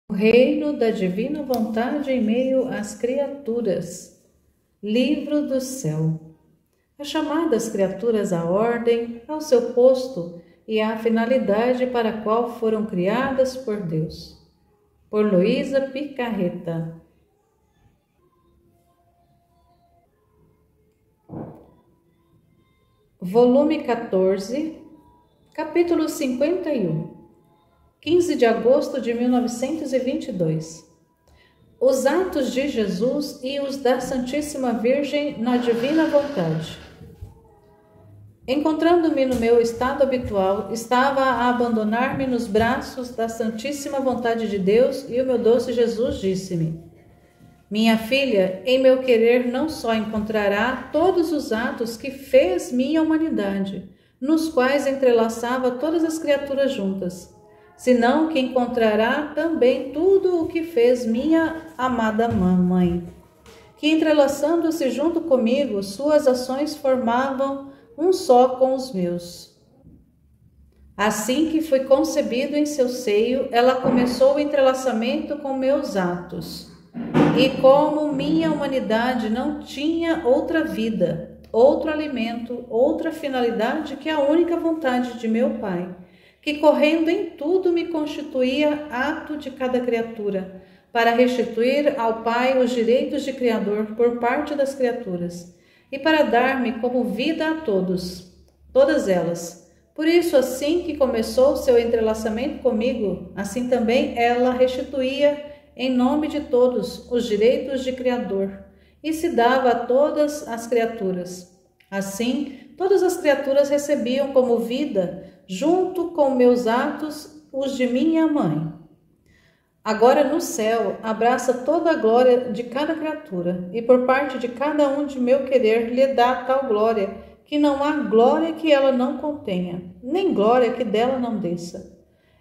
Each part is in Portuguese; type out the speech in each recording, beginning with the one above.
O reino da divina vontade em meio às criaturas. Livro do céu. É chamada as criaturas à ordem, ao seu posto e à finalidade para a qual foram criadas por Deus. Por Luísa Picarreta. Volume 14, capítulo 51. 15 de agosto de 1922. Os atos de Jesus e os da Santíssima Virgem na Divina Vontade. Encontrando-me no meu estado habitual, estava a abandonar-me nos braços da Santíssima Vontade de Deus e o meu doce Jesus disse-me: minha filha, em meu querer não só encontrará todos os atos que fez minha humanidade, nos quais entrelaçava todas as criaturas juntas, senão que encontrará também tudo o que fez minha amada mamãe, que entrelaçando-se junto comigo, suas ações formavam um só com os meus. Assim que fui concebido em seu seio, ela começou o entrelaçamento com meus atos. E como minha humanidade não tinha outra vida, outro alimento, outra finalidade que a única vontade de meu Pai, que correndo em tudo me constituía ato de cada criatura, para restituir ao Pai os direitos de Criador por parte das criaturas, e para dar-me como vida a todos, todas elas. Por isso, assim que começou seu entrelaçamento comigo, assim também ela restituía em nome de todos os direitos de Criador, e se dava a todas as criaturas. Assim, todas as criaturas recebiam como vida, junto com meus atos, os de minha mãe. Agora no céu, abraça toda a glória de cada criatura, e por parte de cada um de meu querer lhe dá tal glória, que não há glória que ela não contenha, nem glória que dela não desça.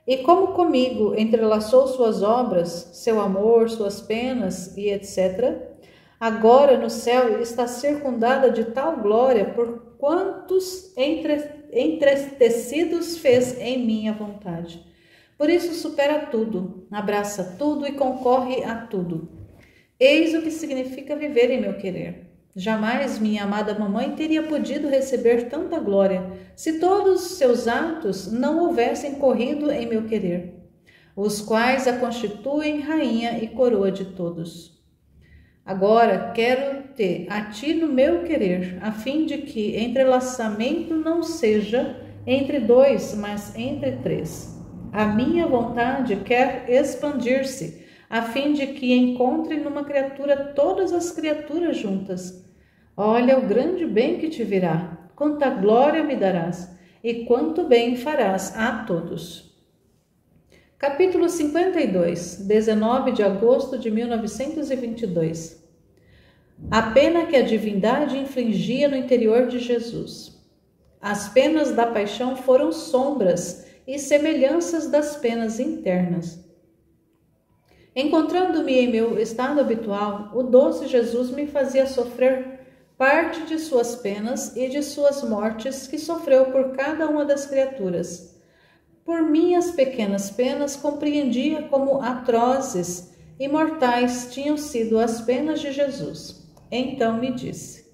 E como comigo entrelaçou suas obras, seu amor, suas penas e etc., agora no céu está circundada de tal glória por quantos entretecidos fez em minha vontade. Por isso supera tudo, abraça tudo e concorre a tudo. Eis o que significa viver em meu querer. Jamais minha amada mamãe teria podido receber tanta glória se todos os seus atos não houvessem corrido em meu querer, os quais a constituem rainha e coroa de todos. Agora quero-te a ti no meu querer, a fim de que entrelaçamento não seja entre dois, mas entre três. A minha vontade quer expandir-se, a fim de que encontre numa criatura todas as criaturas juntas. Olha o grande bem que te virá, quanta glória me darás, e quanto bem farás a todos. Capítulo 52, 19 de agosto de 1922. A pena que a divindade infligia no interior de Jesus. As penas da paixão foram sombras e semelhanças das penas internas. Encontrando-me em meu estado habitual, o doce Jesus me fazia sofrer parte de suas penas e de suas mortes que sofreu por cada uma das criaturas. Por minhas pequenas penas compreendia como atrozes e mortais tinham sido as penas de Jesus. Então me disse: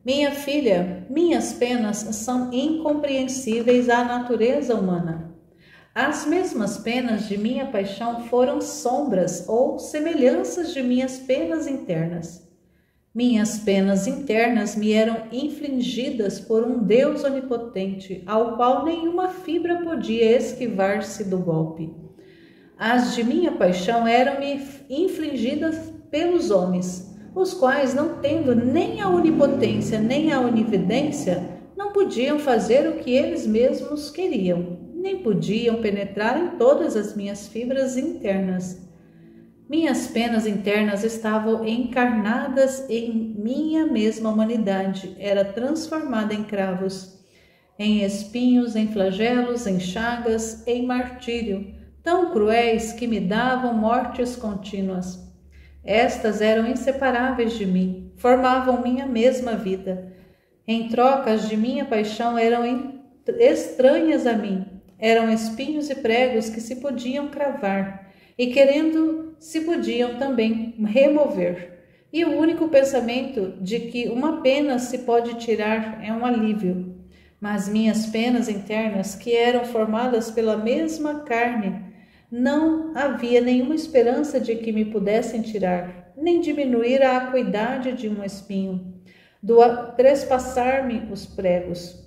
minha filha, minhas penas são incompreensíveis à natureza humana. As mesmas penas de minha paixão foram sombras ou semelhanças de minhas penas internas. Minhas penas internas me eram infligidas por um Deus onipotente, ao qual nenhuma fibra podia esquivar-se do golpe. As de minha paixão eram-me infligidas pelos homens, os quais, não tendo nem a onipotência nem a onividência, não podiam fazer o que eles mesmos queriam, nem podiam penetrar em todas as minhas fibras internas. Minhas penas internas estavam encarnadas em minha mesma humanidade, era transformada em cravos, em espinhos, em flagelos, em chagas, em martírio, tão cruéis que me davam mortes contínuas. Estas eram inseparáveis de mim, formavam minha mesma vida. Em trocas de minha paixão eram estranhas a mim, eram espinhos e pregos que se podiam cravar, e querendo se podiam também remover. E o único pensamento de que uma pena se pode tirar é um alívio. Mas minhas penas internas, que eram formadas pela mesma carne, não havia nenhuma esperança de que me pudessem tirar, nem diminuir a acuidade de um espinho, do trespassar-me os pregos.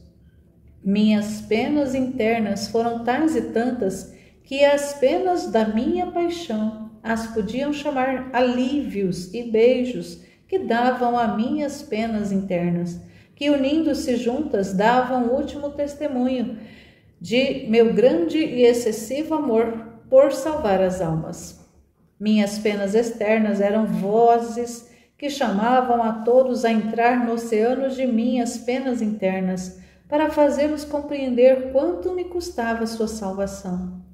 Minhas penas internas foram tais e tantas que as penas da minha paixão as podiam chamar alívios e beijos que davam a minhas penas internas, que unindo-se juntas davam o último testemunho de meu grande e excessivo amor por salvar as almas. Minhas penas externas eram vozes que chamavam a todos a entrar no oceano de minhas penas internas, para fazê-los compreender quanto me custava sua salvação.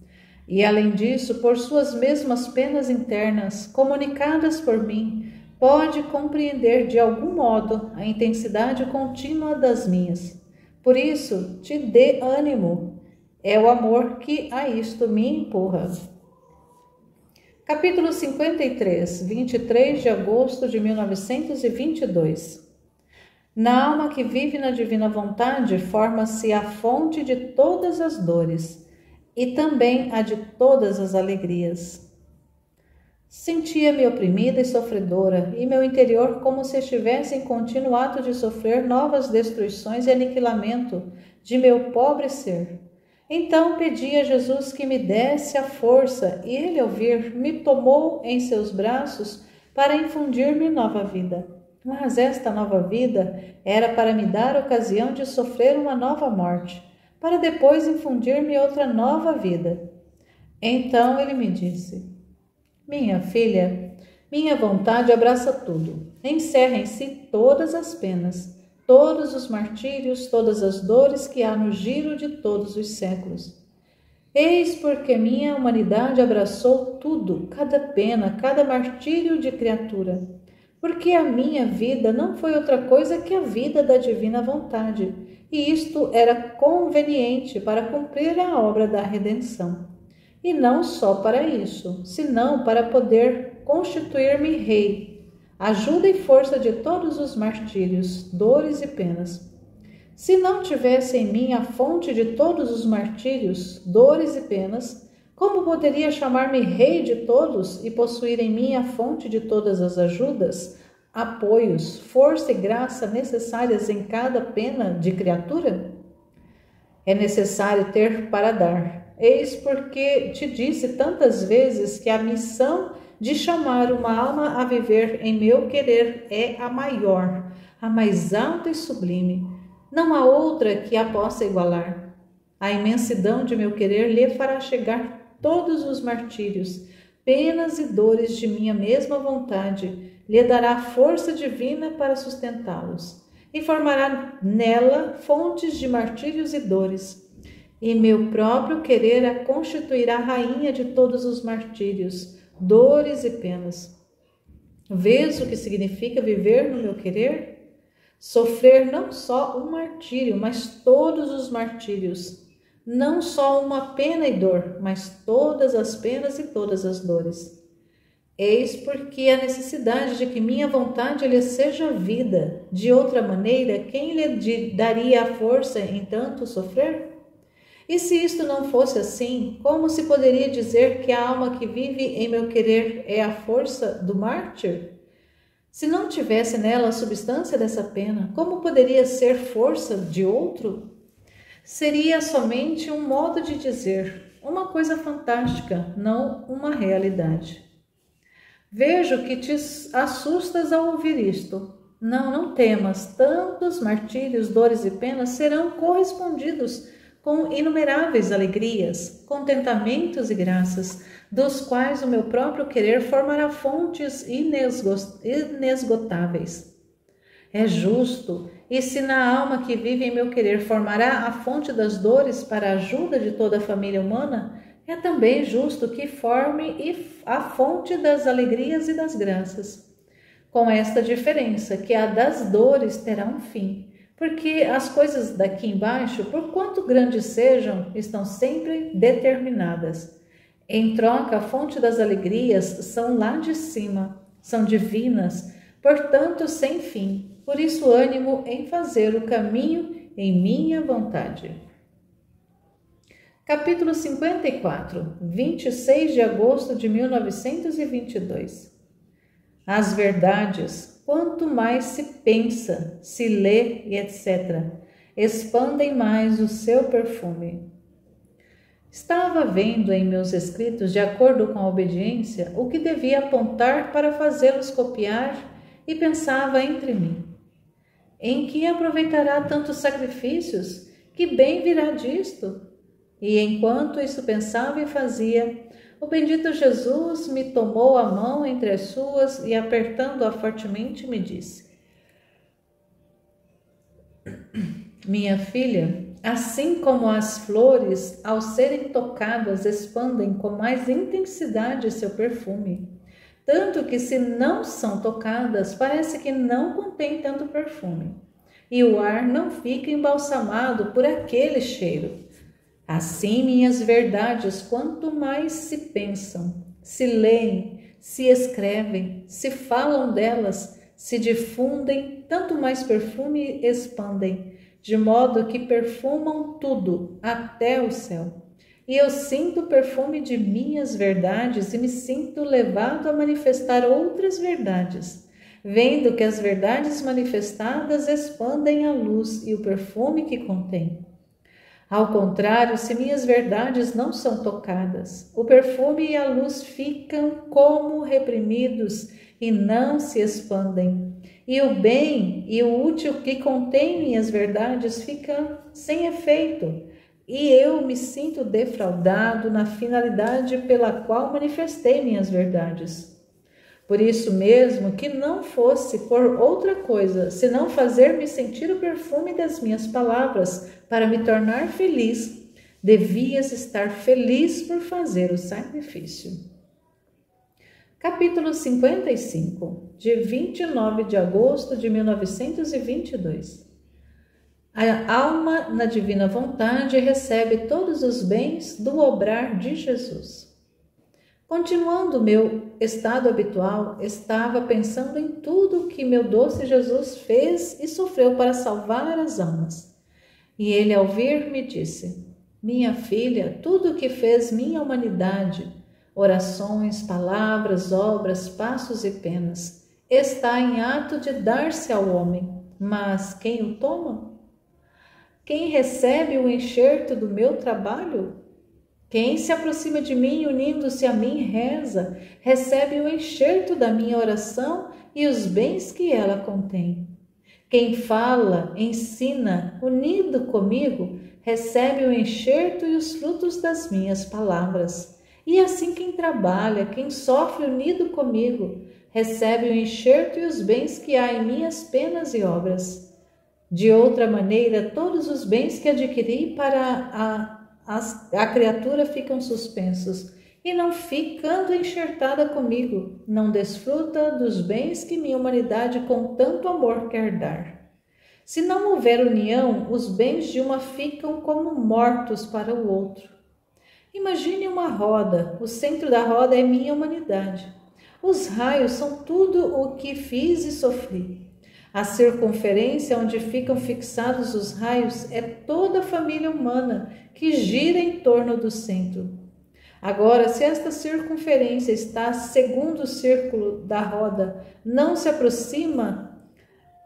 E, além disso, por suas mesmas penas internas, comunicadas por mim, pode compreender de algum modo a intensidade contínua das minhas. Por isso, te dê ânimo, é o amor que a isto me empurra. Capítulo 53, 23 de agosto de 1922. Na alma que vive na divina vontade, forma-se a fonte de todas as dores e também a de todas as alegrias. Sentia-me oprimida e sofredora, e meu interior como se estivesse em contínuo ato de sofrer novas destruições e aniquilamento de meu pobre ser. Então pedi a Jesus que me desse a força, e ele, ao vir, me tomou em seus braços para infundir-me nova vida. Mas esta nova vida era para me dar ocasião de sofrer uma nova morte, para depois infundir-me outra nova vida. Então ele me disse: minha filha, minha vontade abraça tudo, encerra em si todas as penas, todos os martírios, todas as dores que há no giro de todos os séculos. Eis porque minha humanidade abraçou tudo, cada pena, cada martírio de criatura, porque a minha vida não foi outra coisa que a vida da divina vontade, e isto era conveniente para cumprir a obra da redenção. E não só para isso, senão para poder constituir-me rei, ajuda e força de todos os martírios, dores e penas. Se não tivesse em mim a fonte de todos os martírios, dores e penas, como poderia chamar-me rei de todos e possuir em mim a fonte de todas as ajudas, apoios, força e graça necessárias em cada pena de criatura? É necessário ter para dar. Eis porque te disse tantas vezes que a missão de chamar uma alma a viver em meu querer é a maior, a mais alta e sublime. Não há outra que a possa igualar. A imensidão de meu querer lhe fará chegar todos os martírios, penas e dores de minha mesma vontade, lhe dará força divina para sustentá-los, e formará nela fontes de martírios e dores. E meu próprio querer a constituirá rainha de todos os martírios, dores e penas. Vês o que significa viver no meu querer? Sofrer não só um martírio, mas todos os martírios. Não só uma pena e dor, mas todas as penas e todas as dores. Eis porque a necessidade de que minha vontade lhe seja vida. De outra maneira, quem lhe daria a força em tanto sofrer? E se isto não fosse assim, como se poderia dizer que a alma que vive em meu querer é a força do mártir? Se não tivesse nela a substância dessa pena, como poderia ser força de outro? Seria somente um modo de dizer, uma coisa fantástica, não uma realidade. Vejo que te assustas ao ouvir isto. Não temas, tantos martírios, dores e penas serão correspondidos com inumeráveis alegrias, contentamentos e graças, dos quais o meu próprio querer formará fontes inesgotáveis. É justo, e se na alma que vive em meu querer formará a fonte das dores para a ajuda de toda a família humana, é também justo que forme a fonte das alegrias e das graças. Com esta diferença, que a das dores terá um fim, porque as coisas daqui embaixo, por quanto grandes sejam, estão sempre determinadas. Em troca, a fonte das alegrias são lá de cima, são divinas, portanto sem fim. Por isso, ânimo em fazer o caminho em minha vontade. Capítulo 54, 26 de agosto de 1922. As verdades, quanto mais se pensa, se lê e etc., expandem mais o seu perfume. Estava vendo em meus escritos, de acordo com a obediência, o que devia apontar para fazê-los copiar e pensava entre mim: em que aproveitará tantos sacrifícios? Que bem virá disto? E enquanto isso pensava e fazia, o bendito Jesus me tomou a mão entre as suas e, apertando-a fortemente, me disse: minha filha, assim como as flores, ao serem tocadas, expandem com mais intensidade seu perfume, tanto que, se não são tocadas, parece que não contém tanto perfume, e o ar não fica embalsamado por aquele cheiro. Assim, minhas verdades, quanto mais se pensam, se leem, se escrevem, se falam delas, se difundem, tanto mais perfume expandem, de modo que perfumam tudo, até o céu. E eu sinto o perfume de minhas verdades e me sinto levado a manifestar outras verdades, vendo que as verdades manifestadas expandem a luz e o perfume que contém. Ao contrário, se minhas verdades não são tocadas, o perfume e a luz ficam como reprimidos e não se expandem. E o bem e o útil que contém minhas verdades ficam sem efeito. E eu me sinto defraudado na finalidade pela qual manifestei minhas verdades. Por isso mesmo, que não fosse por outra coisa, senão fazer-me sentir o perfume das minhas palavras, para me tornar feliz, devias estar feliz por fazer o sacrifício. Capítulo 55, de 29 de agosto de 1922. A alma, na divina vontade, recebe todos os bens do obrar de Jesus. Continuando meu estado habitual, estava pensando em tudo que meu doce Jesus fez e sofreu para salvar as almas. E ele, ao vir, me disse: minha filha, tudo o que fez minha humanidade, orações, palavras, obras, passos e penas, está em ato de dar-se ao homem. Mas quem o toma? Quem recebe o enxerto do meu trabalho? Quem se aproxima de mim, unindo-se a mim, reza, recebe o enxerto da minha oração e os bens que ela contém. Quem fala, ensina, unido comigo, recebe o enxerto e os frutos das minhas palavras. E assim quem trabalha, quem sofre unido comigo, recebe o enxerto e os bens que há em minhas penas e obras. De outra maneira, todos os bens que adquiri para a criatura ficam suspensos, e não ficando enxertada comigo, não desfruta dos bens que minha humanidade com tanto amor quer dar. Se não houver união, os bens de uma ficam como mortos para o outro. Imagine uma roda, o centro da roda é minha humanidade. Os raios são tudo o que fiz e sofri. A circunferência onde ficam fixados os raios é toda a família humana que gira em torno do centro. Agora, se esta circunferência está segundo o círculo da roda, não se aproxima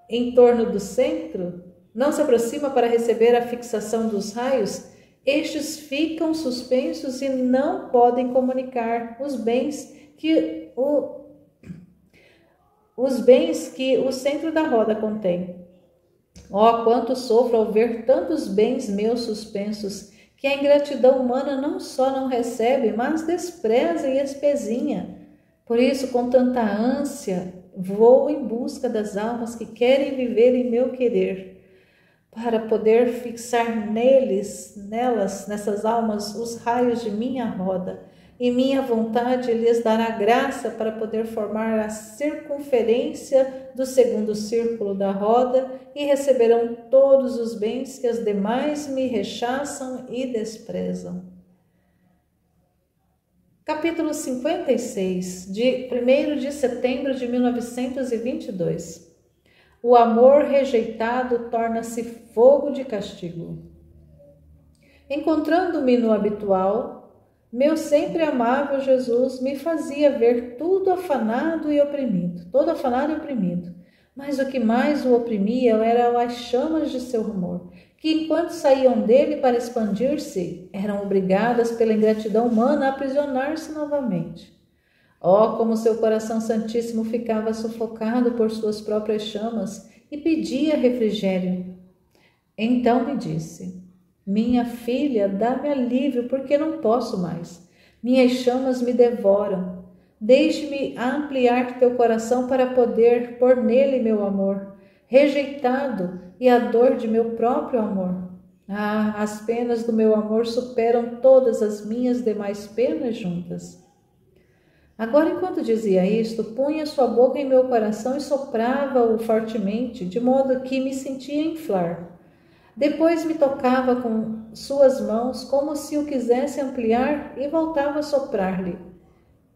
em torno do centro, não se aproxima para receber a fixação dos raios, estes ficam suspensos e não podem comunicar os bens que o centro da roda contém. Oh, quanto sofro ao ver tantos bens meus suspensos, que a ingratidão humana não só não recebe, mas despreza e espezinha. Por isso, com tanta ânsia, vou em busca das almas que querem viver em meu querer, para poder fixar nessas almas, os raios de minha roda, e minha vontade lhes dará graça para poder formar a circunferência do segundo círculo da roda e receberão todos os bens que as demais me rechaçam e desprezam. Capítulo 56, de 1º de setembro de 1922. O amor rejeitado torna-se fogo de castigo. Encontrando-me no habitual, meu sempre amável Jesus me fazia ver todo afanado e oprimido. Mas o que mais o oprimia eram as chamas de seu amor, que enquanto saíam dele para expandir-se, eram obrigadas pela ingratidão humana a aprisionar-se novamente. Oh, como seu coração santíssimo ficava sufocado por suas próprias chamas e pedia refrigério. Então me disse: minha filha, dá-me alívio, porque não posso mais. Minhas chamas me devoram. Deixe-me ampliar teu coração para poder pôr nele meu amor, rejeitado, e a dor de meu próprio amor. Ah, as penas do meu amor superam todas as minhas demais penas juntas. Agora, enquanto dizia isto, punha sua boca em meu coração e soprava-o fortemente, de modo que me sentia inflar. Depois me tocava com suas mãos, como se o quisesse ampliar, e voltava a soprar-lhe.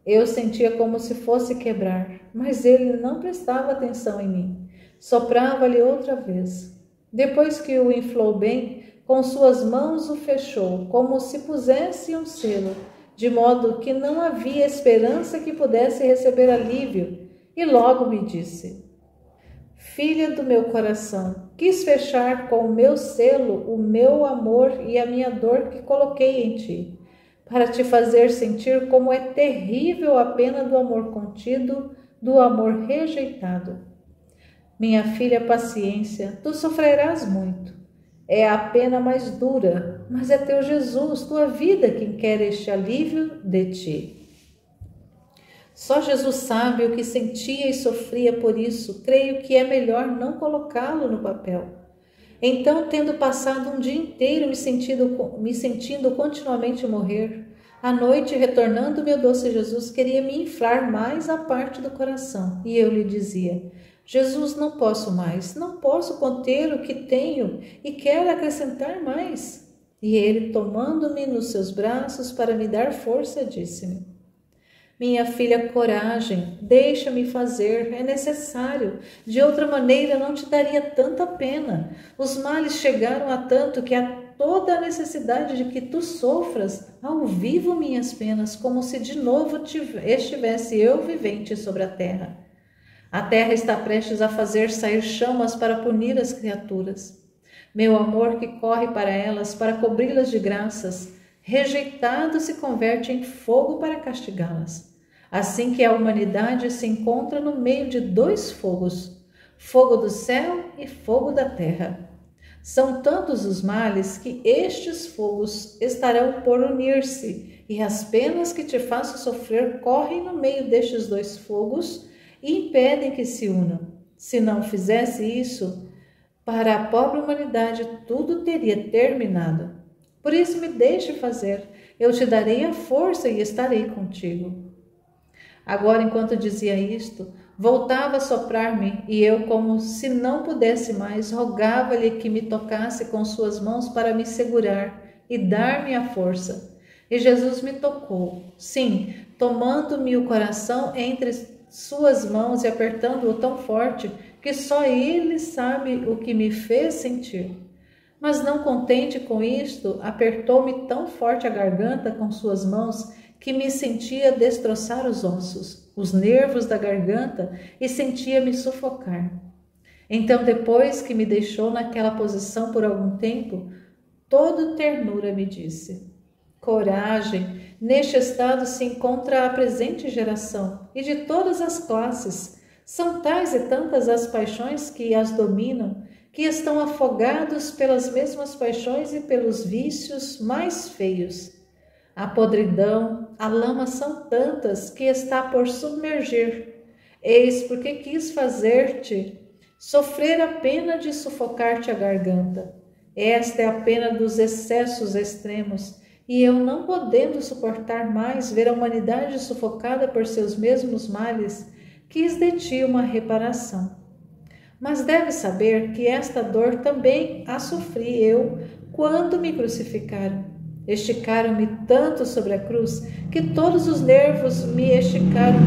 Eu sentia como se fosse quebrar, mas ele não prestava atenção em mim. Soprava-lhe outra vez. Depois que o inflou bem, com suas mãos o fechou, como se pusesse um selo, de modo que não havia esperança que pudesse receber alívio, e logo me disse: filha do meu coração, quis fechar com o meu selo o meu amor e a minha dor que coloquei em ti, para te fazer sentir como é terrível a pena do amor contido, do amor rejeitado. Minha filha, paciência, tu sofrerás muito. É a pena mais dura, mas é teu Jesus, tua vida, quem quer este alívio de ti. Só Jesus sabe o que sentia e sofria por isso. Creio que é melhor não colocá-lo no papel. Então, tendo passado um dia inteiro me sentindo continuamente morrer, à noite, retornando meu doce Jesus, queria me inflar mais a parte do coração. E eu lhe dizia: Jesus, não posso mais, não posso conter o que tenho e quero acrescentar mais. E ele, tomando-me nos seus braços para me dar força, disse-me: minha filha, coragem, deixa-me fazer, é necessário. De outra maneira não te daria tanta pena. Os males chegaram a tanto que há toda a necessidade de que tu sofras ao vivo minhas penas, como se de novo estivesse eu vivente sobre a terra. A terra está prestes a fazer sair chamas para punir as criaturas. Meu amor que corre para elas, para cobri-las de graças, rejeitado se converte em fogo para castigá-las. Assim que a humanidade se encontra no meio de dois fogos, fogo do céu e fogo da terra. São tantos os males que estes fogos estarão por unir-se, e as penas que te faço sofrer correm no meio destes dois fogos e impedem que se unam. Se não fizesse isso, para a pobre humanidade tudo teria terminado. Por isso me deixe fazer, eu te darei a força e estarei contigo. Agora, enquanto dizia isto, voltava a soprar-me, e eu, como se não pudesse mais, rogava-lhe que me tocasse com suas mãos para me segurar e dar-me a força. E Jesus me tocou, sim, tomando-me o coração entre suas mãos e apertando-o tão forte que só ele sabe o que me fez sentir. Mas não contente com isto, apertou-me tão forte a garganta com suas mãos que me sentia destroçar os ossos, os nervos da garganta, e sentia-me sufocar. Então, depois que me deixou naquela posição por algum tempo, todo ternura me disse: coragem, neste estado se encontra a presente geração, e de todas as classes. São tais e tantas as paixões que as dominam, que estão afogados pelas mesmas paixões e pelos vícios mais feios. A podridão, a lama são tantas que está por submergir. Eis porque quis fazer-te sofrer a pena de sufocar-te a garganta. Esta é a pena dos excessos extremos, e eu, não podendo suportar mais ver a humanidade sufocada por seus mesmos males, quis de ti uma reparação. Mas deves saber que esta dor também a sofri eu quando me crucificaram. esticaram-me tanto sobre a cruz que todos os nervos me esticaram,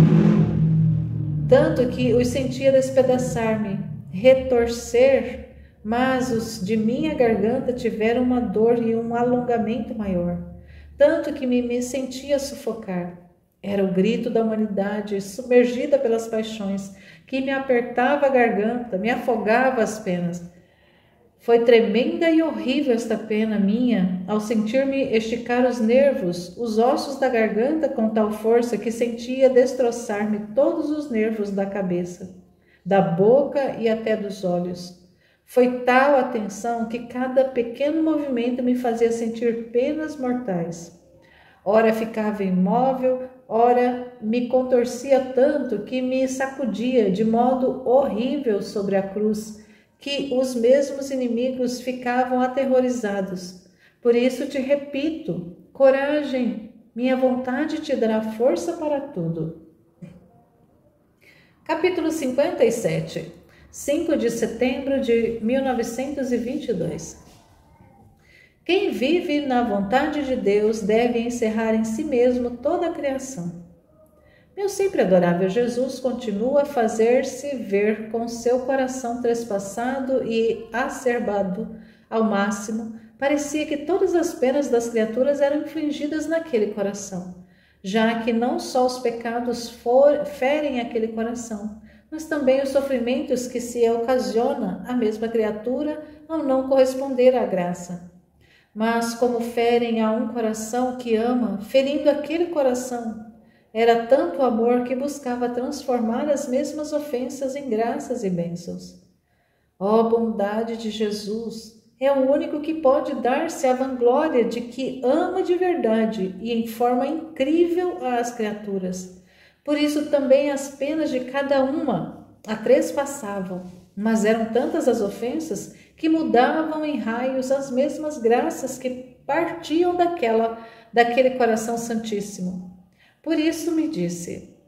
tanto que os sentia despedaçar-me, retorcer, mas os de minha garganta tiveram uma dor e um alongamento maior, tanto que me sentia sufocar. Era o grito da humanidade, submergida pelas paixões, que me apertava a garganta, me afogava as penas. Foi tremenda e horrível esta pena minha, ao sentir-me esticar os nervos, os ossos da garganta com tal força que sentia destroçar-me todos os nervos da cabeça, da boca e até dos olhos. Foi tal a tensão que cada pequeno movimento me fazia sentir penas mortais. Ora ficava imóvel, ora me contorcia tanto que me sacudia de modo horrível sobre a cruz, que os mesmos inimigos ficavam aterrorizados. Por isso te repito, coragem, minha vontade te dará força para tudo. Capítulo 57, 5 de setembro de 1922. Quem vive na vontade de Deus deve encerrar em si mesmo toda a criação. Meu sempre adorável Jesus continua a fazer-se ver com seu coração trespassado e acerbado ao máximo. Parecia que todas as penas das criaturas eram infligidas naquele coração, já que não só os pecados ferem aquele coração, mas também os sofrimentos que se ocasiona à mesma criatura ao não corresponder à graça. Mas como ferem a um coração que ama, ferindo aquele coração, era tanto o amor que buscava transformar as mesmas ofensas em graças e bênçãos. Ó bondade de Jesus! É o único que pode dar-se a vanglória de que ama de verdade e em forma incrível às criaturas. Por isso também as penas de cada uma a trespassavam, mas eram tantas as ofensas que mudavam em raios as mesmas graças que partiam daquele coração santíssimo. Por isso me disse: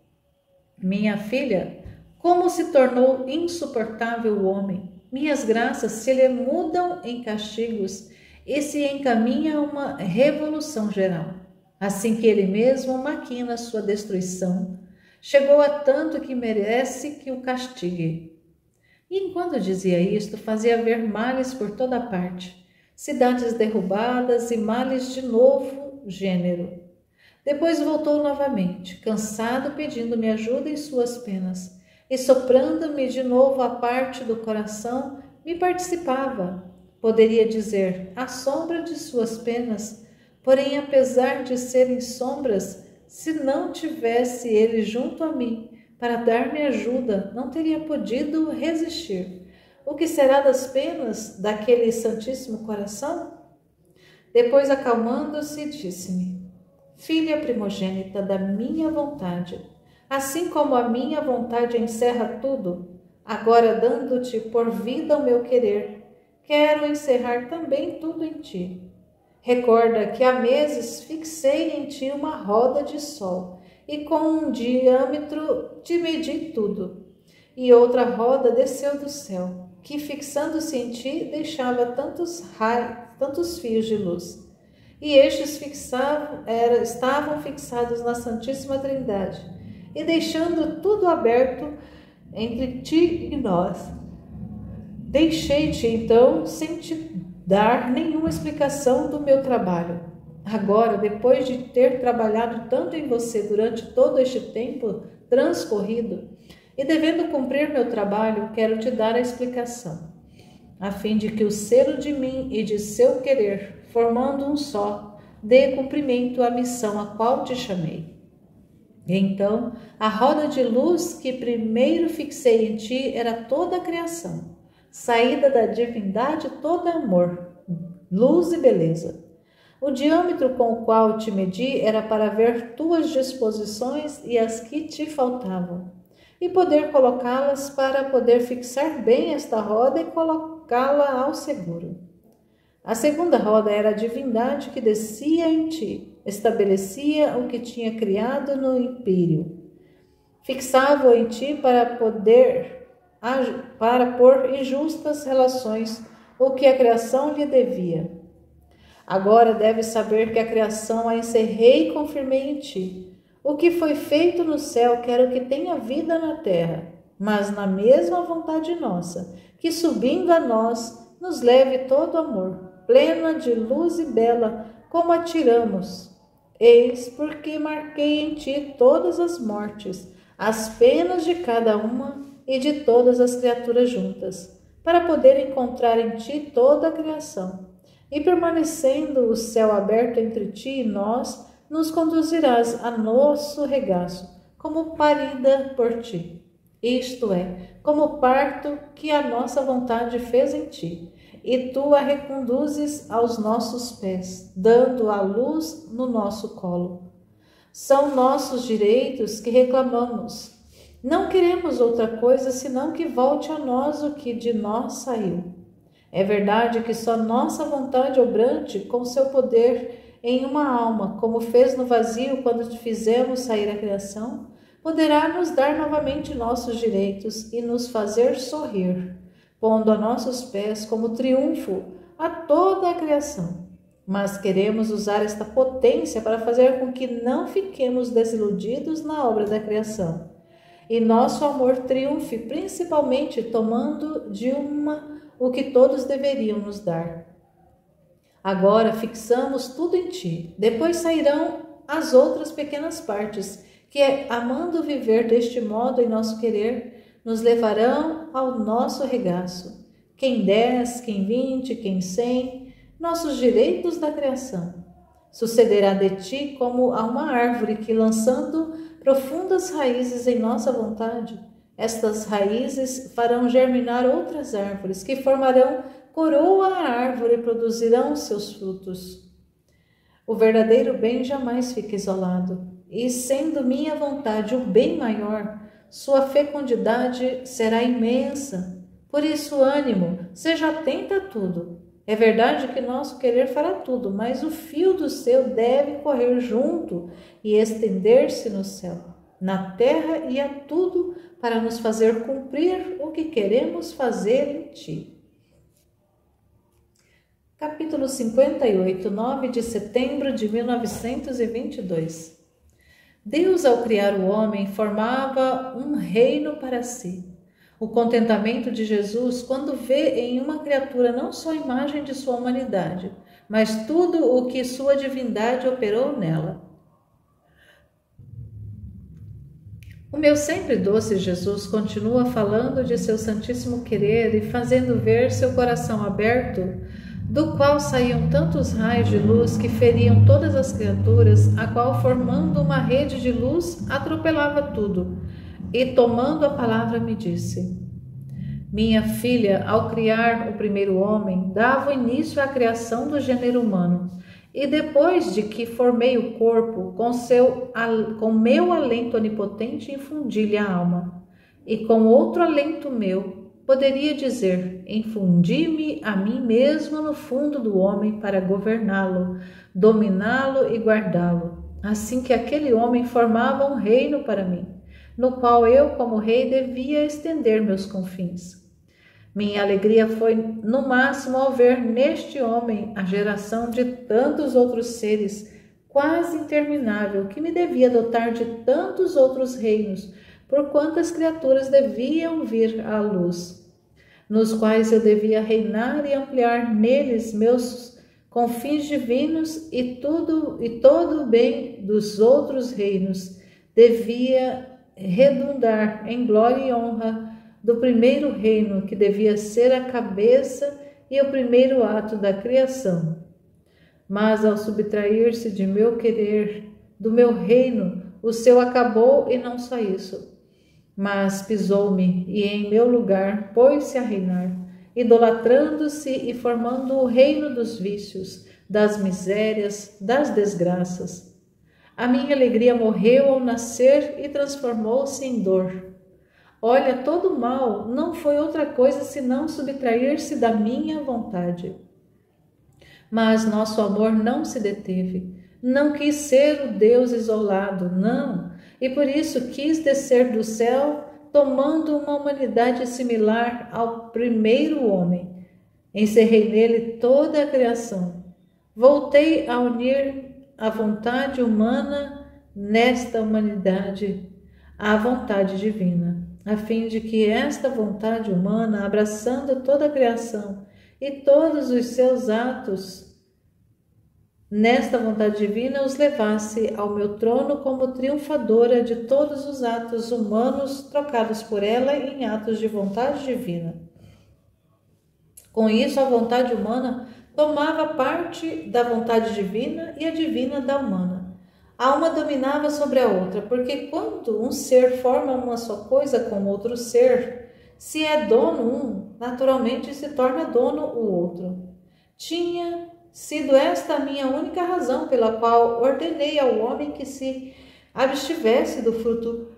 minha filha, como se tornou insuportável o homem? Minhas graças se lhe mudam em castigos e se encaminha a uma revolução geral. Assim que ele mesmo maquina sua destruição, chegou a tanto que merece que o castigue. E enquanto dizia isto, fazia ver males por toda parte, cidades derrubadas e males de novo gênero. Depois voltou novamente, cansado, pedindo-me ajuda em suas penas, e soprando-me de novo a parte do coração, me participava. Poderia dizer, à sombra de suas penas, porém, apesar de serem sombras, se não tivesse ele junto a mim para dar-me ajuda, não teria podido resistir. O que será das penas daquele Santíssimo Coração? Depois, acalmando-se, disse-me: filha primogênita da minha vontade, assim como a minha vontade encerra tudo, agora dando-te por vida o meu querer, quero encerrar também tudo em ti. Recorda que há meses fixei em ti uma roda de sol, e com um diâmetro te medi tudo. E outra roda desceu do céu, que fixando-se em ti deixava tantos fios de luz. E estes estavam fixados na Santíssima Trindade, e deixando tudo aberto entre ti e nós. Deixei-te, então, sem te dar nenhuma explicação do meu trabalho. Agora, depois de ter trabalhado tanto em você durante todo este tempo transcorrido, e devendo cumprir meu trabalho, quero te dar a explicação, a fim de que o selo de mim e de seu querer, formando um só, dê cumprimento à missão a qual te chamei. Então, a roda de luz que primeiro fixei em ti era toda a criação, saída da divindade toda amor, luz e beleza. O diâmetro com o qual te medi era para ver tuas disposições e as que te faltavam, e poder colocá-las para poder fixar bem esta roda e colocá-la ao seguro. A segunda roda era a divindade que descia em ti, estabelecia o que tinha criado no império, fixava-o em ti para pôr em justas relações o que a criação lhe devia. Agora deves saber que a criação a encerrei e confirmei em ti. O que foi feito no céu quero que tenha vida na terra, mas na mesma vontade nossa, que subindo a nós, nos leve todo amor, plena de luz e bela, como a tiramos. Eis porque marquei em ti todas as mortes, as penas de cada uma e de todas as criaturas juntas, para poder encontrar em ti toda a criação. E permanecendo o céu aberto entre ti e nós, nos conduzirás a nosso regaço, como parida por ti. Isto é, como parto que a nossa vontade fez em ti, e tu a reconduzes aos nossos pés, dando a luz no nosso colo. São nossos direitos que reclamamos. Não queremos outra coisa senão que volte a nós o que de nós saiu. É verdade que só nossa vontade obrante com seu poder em uma alma, como fez no vazio quando te fizemos sair a criação, poderá nos dar novamente nossos direitos e nos fazer sorrir, pondo a nossos pés como triunfo a toda a criação. Mas queremos usar esta potência para fazer com que não fiquemos desiludidos na obra da criação, e nosso amor triunfe, principalmente tomando de uma o que todos deveriam nos dar. Agora fixamos tudo em ti, depois sairão as outras pequenas partes, que, amando viver deste modo em nosso querer, nos levarão ao nosso regaço. Quem 10, quem 20, quem 100, nossos direitos da criação. Sucederá de ti como a uma árvore que, lançando profundas raízes em nossa vontade, estas raízes farão germinar outras árvores, que formarão coroa à árvore e produzirão seus frutos. O verdadeiro bem jamais fica isolado, e sendo minha vontade o bem maior, sua fecundidade será imensa. Por isso, ânimo, seja atenta a tudo. É verdade que nosso querer fará tudo, mas o fio do seu deve correr junto e estender-se no céu, na terra e a tudo, para nos fazer cumprir o que queremos fazer em ti. Capítulo 58, 9 de setembro de 1922. Deus, ao criar o homem, formava um reino para si. O contentamento de Jesus quando vê em uma criatura não só a imagem de sua humanidade, mas tudo o que sua divindade operou nela. O meu sempre doce Jesus continua falando de seu santíssimo querer e fazendo ver seu coração aberto, do qual saíam tantos raios de luz que feriam todas as criaturas, a qual, formando uma rede de luz, atropelava tudo. E, tomando a palavra, me disse: minha filha, ao criar o primeiro homem, dava início à criação do gênero humano. E depois de que formei o corpo, com meu alento onipotente infundi-lhe a alma. E com outro alento meu, poderia dizer, infundi-me a mim mesmo no fundo do homem para governá-lo, dominá-lo e guardá-lo. Assim que aquele homem formava um reino para mim, no qual eu, como rei, devia estender meus confins. Minha alegria foi no máximo ao ver neste homem a geração de tantos outros seres, quase interminável, que me devia dotar de tantos outros reinos, por quantas criaturas deviam vir à luz, nos quais eu devia reinar e ampliar neles meus confins divinos, e todo o bem dos outros reinos devia redundar em glória e honra do primeiro reino, que devia ser a cabeça e o primeiro ato da criação. Mas ao subtrair-se de meu querer, do meu reino, o seu acabou, e não só isso, mas pisou-me e em meu lugar pôs-se a reinar, idolatrando-se e formando o reino dos vícios, das misérias, das desgraças. A minha alegria morreu ao nascer e transformou-se em dor. Olha, todo mal não foi outra coisa senão subtrair-se da minha vontade. Mas nosso amor não se deteve, não quis ser o Deus isolado, não, e por isso quis descer do céu, tomando uma humanidade similar ao primeiro homem. Encerrei nele toda a criação. Voltei a unir a vontade humana nesta humanidade à vontade divina, a fim de que esta vontade humana, abraçando toda a criação e todos os seus atos, nesta vontade divina os levasse ao meu trono como triunfadora de todos os atos humanos trocados por ela em atos de vontade divina. Com isso, a vontade humana tomava parte da vontade divina e a divina da humana. A uma dominava sobre a outra, porque quando um ser forma uma só coisa com outro ser, se é dono um, naturalmente se torna dono o outro. Tinha sido esta a minha única razão pela qual ordenei ao homem que se abstivesse do fruto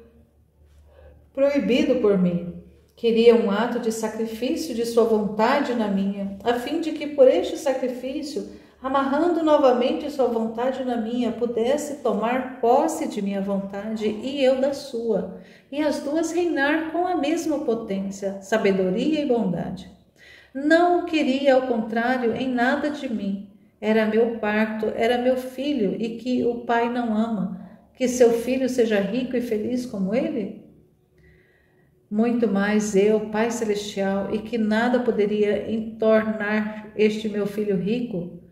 proibido por mim. Queria um ato de sacrifício de sua vontade na minha, a fim de que por este sacrifício, amarrando novamente sua vontade na minha, pudesse tomar posse de minha vontade e eu da sua, e as duas reinar com a mesma potência, sabedoria e bondade. Não o queria, ao contrário, em nada de mim. Era meu parto, era meu filho, e que o pai não ama, que seu filho seja rico e feliz como ele? Muito mais eu, Pai Celestial, e que nada poderia tornar este meu filho rico,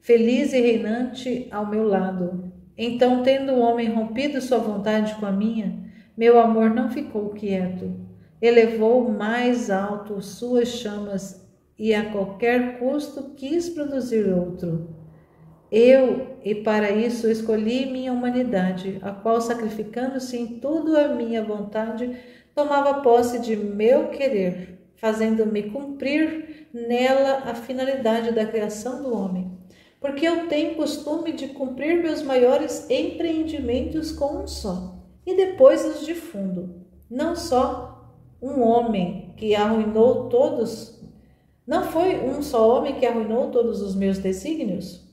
feliz e reinante ao meu lado. Então, tendo o homem rompido sua vontade com a minha, meu amor não ficou quieto. Elevou mais alto suas chamas e a qualquer custo quis produzir outro. E para isso escolhi minha humanidade, a qual, sacrificando-se em tudo a minha vontade, tomava posse de meu querer, fazendo-me cumprir nela a finalidade da criação do homem. Porque eu tenho costume de cumprir meus maiores empreendimentos com um só, e depois os difundo. Não só um homem que arruinou todos, não foi um só homem que arruinou todos os meus desígnios?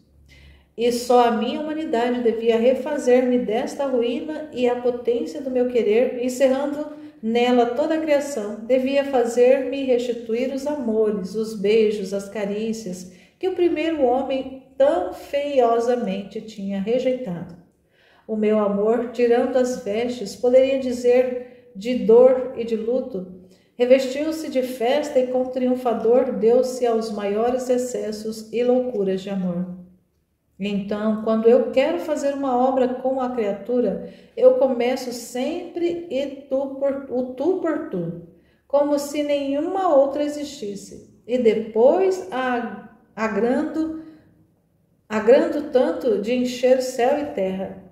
E só a minha humanidade devia refazer-me desta ruína, e a potência do meu querer, encerrando nela toda a criação, devia fazer-me restituir os amores, os beijos, as carícias, que o primeiro homem tão feiosamente tinha rejeitado. O meu amor, tirando as vestes, poderia dizer de dor e de luto, revestiu-se de festa e com triunfador deu-se aos maiores excessos e loucuras de amor. Então, quando eu quero fazer uma obra com a criatura, eu começo sempre o tu por tu, como se nenhuma outra existisse, e depois agrando tanto de encher céu e terra.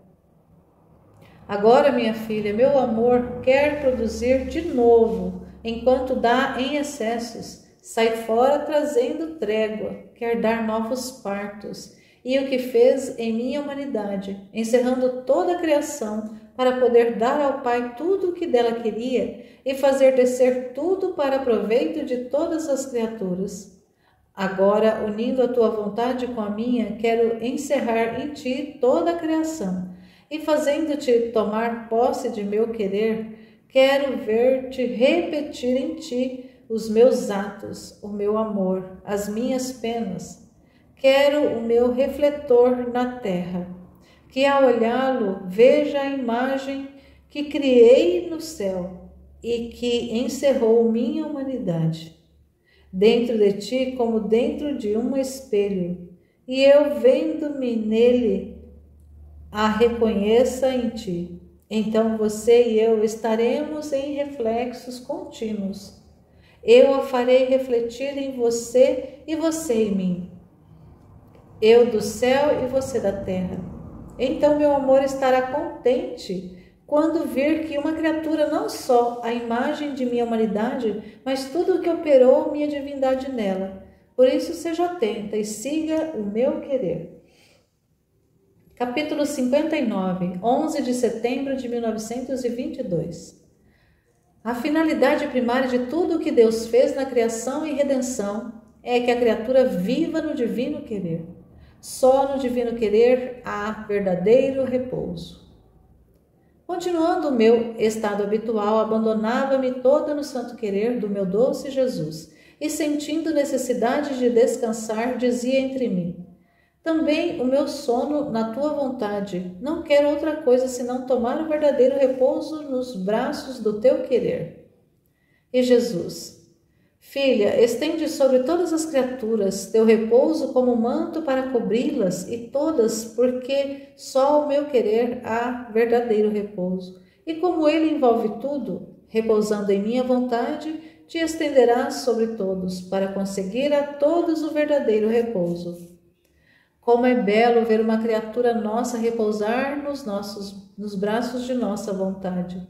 Agora, minha filha, meu amor quer produzir de novo, enquanto dá em excessos, sai fora trazendo trégua, quer dar novos partos, e o que fez em minha humanidade, encerrando toda a criação, para poder dar ao Pai tudo o que dela queria e fazer descer tudo para proveito de todas as criaturas. Agora, unindo a tua vontade com a minha, quero encerrar em ti toda a criação, e fazendo-te tomar posse de meu querer, quero ver-te repetir em ti os meus atos, o meu amor, as minhas penas. Quero o meu refletor na terra, que ao olhá-lo veja a imagem que criei no céu e que encerrou minha humanidade. Dentro de ti, como dentro de um espelho, e eu vendo-me nele, a reconheça em ti. Então você e eu estaremos em reflexos contínuos. Eu a farei refletir em você e você em mim. Eu do céu e você da terra. Então meu amor estará contente quando vir que uma criatura não só a imagem de minha humanidade, mas tudo o que operou minha divindade nela. Por isso seja atenta e siga o meu querer. Capítulo 59, 11 de setembro de 1922. A finalidade primária de tudo o que Deus fez na criação e redenção é que a criatura viva no divino querer. Só no divino querer há verdadeiro repouso. Continuando o meu estado habitual, abandonava-me toda no santo querer do meu doce Jesus, e sentindo necessidade de descansar, dizia entre mim: Também o meu sono na tua vontade. Não quero outra coisa senão tomar o verdadeiro repouso nos braços do teu querer. E Jesus: Filha, estende sobre todas as criaturas teu repouso como manto para cobri-las, e todas, porque só o meu querer há verdadeiro repouso. E como ele envolve tudo, repousando em minha vontade, te estenderás sobre todos, para conseguir a todos o verdadeiro repouso. Como é belo ver uma criatura nossa repousar nos braços de nossa vontade.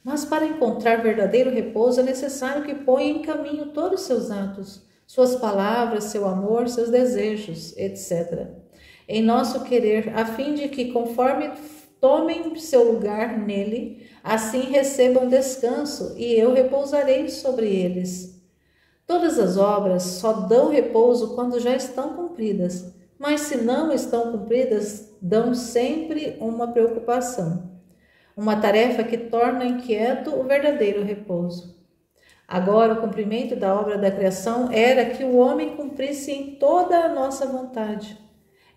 Mas para encontrar verdadeiro repouso é necessário que ponha em caminho todos os seus atos, suas palavras, seu amor, seus desejos, etc. em nosso querer, a fim de que, conforme tomem seu lugar nele, assim recebam descanso, e eu repousarei sobre eles. Todas as obras só dão repouso quando já estão cumpridas, mas se não estão cumpridas, dão sempre uma preocupação, uma tarefa que torna inquieto o verdadeiro repouso. Agora, o cumprimento da obra da criação era que o homem cumprisse em toda a nossa vontade.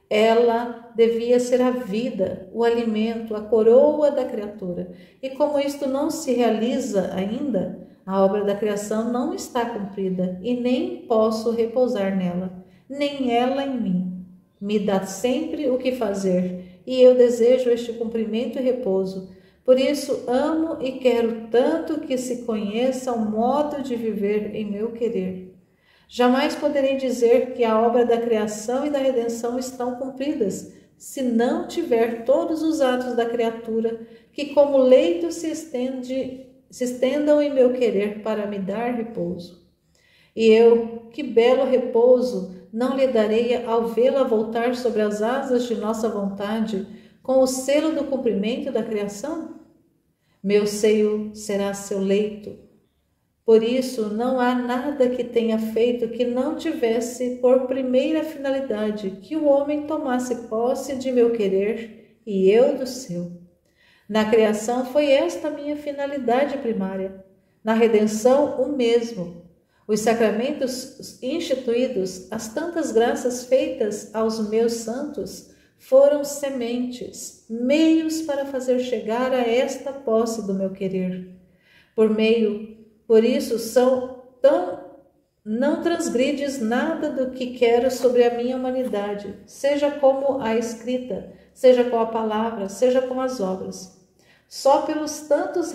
Ela devia ser a vida, o alimento, a coroa da criatura. E como isto não se realiza ainda, a obra da criação não está cumprida e nem posso repousar nela, nem ela em mim. Me dá sempre o que fazer e eu desejo este cumprimento e repouso. Por isso amo e quero tanto que se conheça o modo de viver em meu querer. Jamais poderei dizer que a obra da criação e da redenção estão cumpridas, se não tiver todos os atos da criatura, que como leito se estendam em meu querer para me dar repouso. E eu, que belo repouso, não lhe darei ao vê-la voltar sobre as asas de nossa vontade, com o selo do cumprimento da criação? Meu seio será seu leito. Por isso, não há nada que tenha feito que não tivesse por primeira finalidade que o homem tomasse posse de meu querer e eu do seu. Na criação foi esta a minha finalidade primária. Na redenção, o mesmo. Os sacramentos instituídos, as tantas graças feitas aos meus santos, foram sementes, meios para fazer chegar a esta posse do meu querer. Por isso não transgrides nada do que quero sobre a minha humanidade, seja como a escrita, seja com a palavra, seja com as obras. Só pelos tantos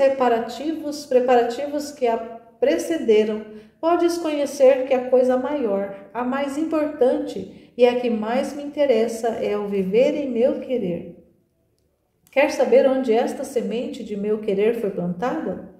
preparativos que a precederam, podes conhecer que a coisa maior, a mais importante e a que mais me interessa é o viver em meu querer. Quer saber onde esta semente de meu querer foi plantada?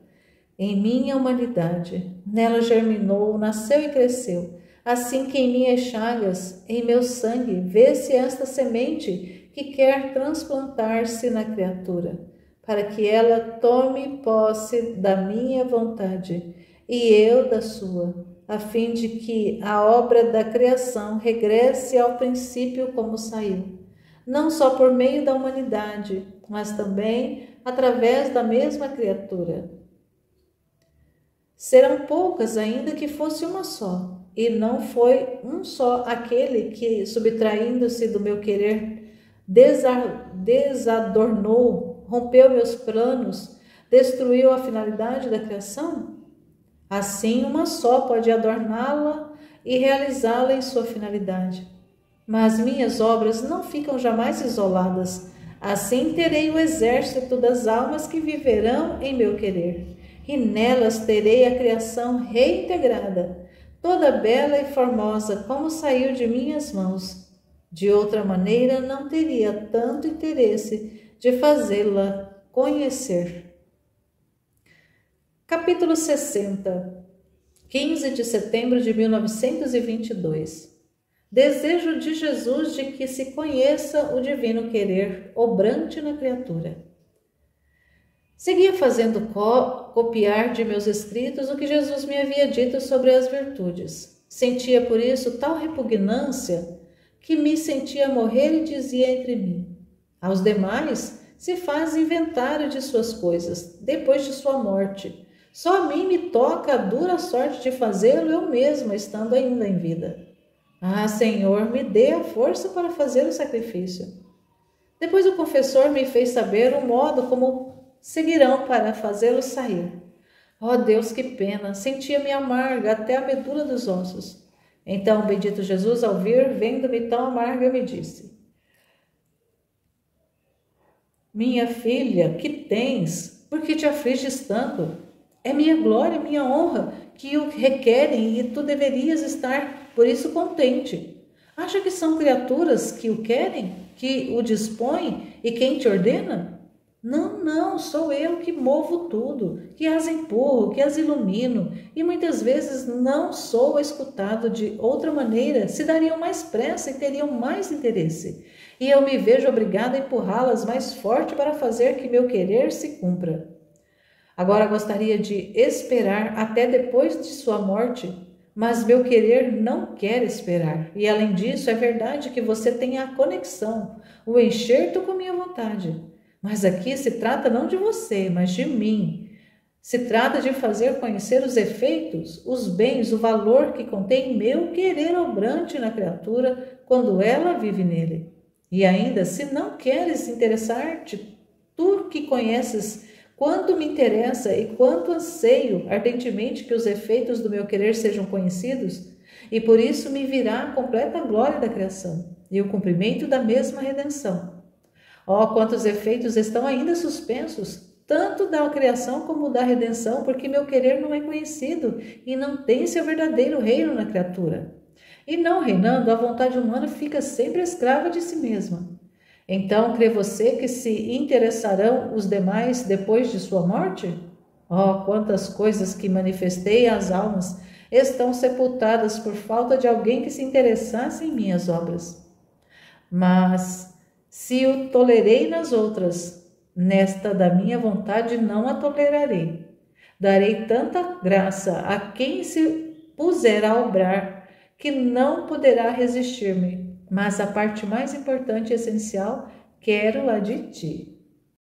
Em minha humanidade. Nela germinou, nasceu e cresceu. Assim que em minhas chagas, em meu sangue, vê-se esta semente que quer transplantar-se na criatura, para que ela tome posse da minha vontade e eu da sua, a fim de que a obra da criação regresse ao princípio como saiu, não só por meio da humanidade, mas também através da mesma criatura. Serão poucas, ainda que fosse uma só, e não foi um só aquele que, subtraindo-se do meu querer, desadornou, rompeu meus planos, destruiu a finalidade da criação? Assim, uma só pode adorná-la e realizá-la em sua finalidade. Mas minhas obras não ficam jamais isoladas. Assim terei o exército das almas que viverão em meu querer, e nelas terei a criação reintegrada, toda bela e formosa como saiu de minhas mãos. De outra maneira, não teria tanto interesse de fazê-la conhecer. Capítulo 60, 15 de setembro de 1922. Desejo de Jesus de que se conheça o divino querer obrante na criatura. Seguia fazendo copiar de meus escritos o que Jesus me havia dito sobre as virtudes. Sentia por isso tal repugnância que me sentia morrer e dizia entre mim: aos demais se faz inventário de suas coisas, depois de sua morte. Só a mim me toca a dura sorte de fazê-lo eu mesma, estando ainda em vida. Ah, Senhor, me dê a força para fazer o sacrifício. Depois o confessor me fez saber o modo como seguirão para fazê-lo sair. Oh Deus, que pena! Sentia-me amarga até a medula dos ossos. Então o bendito Jesus, ao vir, vendo-me tão amarga, me disse: Minha filha, que tens? Por que te afliges tanto? É minha glória, minha honra, que o requerem e tu deverias estar por isso contente. Acha que são criaturas que o querem, que o dispõem e quem te ordena? Não, não, sou eu que movo tudo, que as empurro, que as ilumino, e muitas vezes não sou escutado de outra maneira, se dariam mais pressa e teriam mais interesse. E eu me vejo obrigada a empurrá-las mais forte para fazer que meu querer se cumpra. Agora gostaria de esperar até depois de sua morte, mas meu querer não quer esperar. E além disso, é verdade que você tem a conexão, o enxerto com minha vontade. Mas aqui se trata não de você, mas de mim. Se trata de fazer conhecer os efeitos, os bens, o valor que contém meu querer obrante na criatura quando ela vive nele. E ainda, se não queres interessar-te, tu que conheces quanto me interessa e quanto anseio ardentemente que os efeitos do meu querer sejam conhecidos, e por isso me virá a completa glória da criação e o cumprimento da mesma redenção. Oh, quantos efeitos estão ainda suspensos, tanto da criação como da redenção, porque meu querer não é conhecido e não tem seu verdadeiro reino na criatura. E não reinando, a vontade humana fica sempre escrava de si mesma. Então, crê você que se interessarão os demais depois de sua morte? Oh, quantas coisas que manifestei às almas estão sepultadas por falta de alguém que se interessasse em minhas obras. Mas, se o tolerei nas outras, nesta da minha vontade não a tolerarei. Darei tanta graça a quem se puser a obrar, que não poderá resistir-me. Mas a parte mais importante e essencial, quero-a de ti.